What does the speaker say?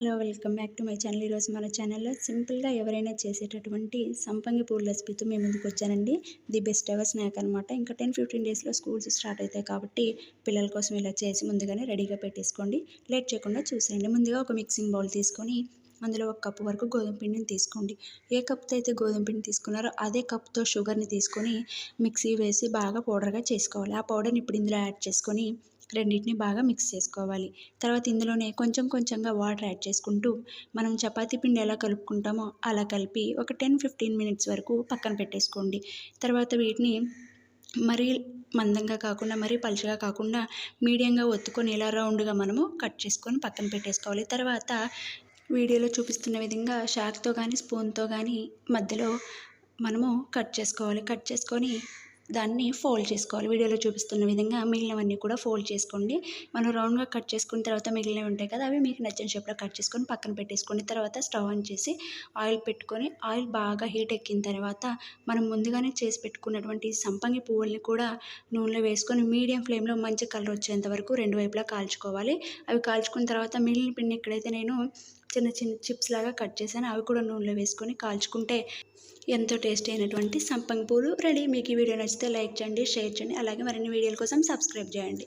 Hello welcome back to my channel. ఈరోజు మన ఛానల్లో సింపుల్గా ఎవరైనా చేసేటటువంటి సంపంగి పూల రెసిపీతో మేము ముందుకు వచ్చానండి. ది బెస్ట్ ఎవర్ స్నాక్ అనమాట. ఇంకా 10-15 డేస్లో స్కూల్స్ స్టార్ట్ అవుతాయి కాబట్టి పిల్లల కోసం ఇలా చేసి ముందుగానే రెడీగా పెట్టేసుకోండి. లేట్ చేయకుండా చూసేయండి. ముందుగా ఒక మిక్సింగ్ బౌల్ తీసుకొని అందులో 1 కప్పు వరకు గోధుమ పిండిని తీసుకోండి. ఏ కప్తో అయితే గోధుమ పిండి తీసుకున్నారో అదే కప్తో షుగర్ని తీసుకొని మిక్సీ వేసి బాగా పౌడర్గా చేసుకోవాలి. ఆ పౌడర్ని ఇప్పుడు ఇందులో యాడ్ చేసుకొని రెండింటిని బాగా మిక్స్ చేసుకోవాలి. తర్వాత ఇందులోనే కొంచెం కొంచెంగా వాటర్ యాడ్ చేసుకుంటూ మనం చపాతీ పిండి ఎలా కలుపుకుంటామో అలా కలిపి ఒక 10-15 మినిట్స్ వరకు పక్కన పెట్టేసుకోండి. తర్వాత వీటిని మరీ మందంగా కాకుండా మరీ పలుచగా కాకుండా మీడియంగా ఒత్తుకొని ఇలా రౌండ్గా మనము కట్ చేసుకొని పక్కన పెట్టేసుకోవాలి. తర్వాత వీడియోలో చూపిస్తున్న విధంగా షాక్తో కానీ స్పూన్తో కానీ మధ్యలో మనము కట్ చేసుకోవాలి. కట్ చేసుకొని దాన్ని ఫోల్డ్ చేసుకోవాలి. వీడియోలో చూపిస్తున్న విధంగా మిగిలినవన్నీ కూడా ఫోల్డ్ చేసుకోండి. మనం రౌండ్గా కట్ చేసుకున్న తర్వాత మిగిలినవి ఉంటాయి కదా, అవి మీకు నచ్చిన షేప్లో కట్ చేసుకొని పక్కన పెట్టేసుకోండి. తర్వాత స్టవ్ ఆన్ చేసి ఆయిల్ పెట్టుకొని ఆయిల్ బాగా హీట్ ఎక్కిన తర్వాత మనం ముందుగానే చేసి పెట్టుకున్నటువంటి సంపంగి పువ్వుల్ని కూడా నూనెలో వేసుకొని మీడియం ఫ్లేమ్లో మంచి కలర్ వచ్చేంత వరకు రెండు వైపులా కాల్చుకోవాలి. అవి కాల్చుకున్న తర్వాత మిగిలిన పిండి ఎక్కడైతే నేను చిన్న చిన్న చిప్స్ లాగా కట్ చేశానో అవి కూడా నూనెలో వేసుకొని కాల్చుకుంటే ఎంతో టేస్టీ అయినటువంటి సంపంగి పూలు రెడీ. మీకు ఈ వీడియో నచ్చితే లైక్ చేయండి, షేర్ చేయండి. అలాగే మరిన్ని వీడియోల కోసం సబ్స్క్రైబ్ చేయండి.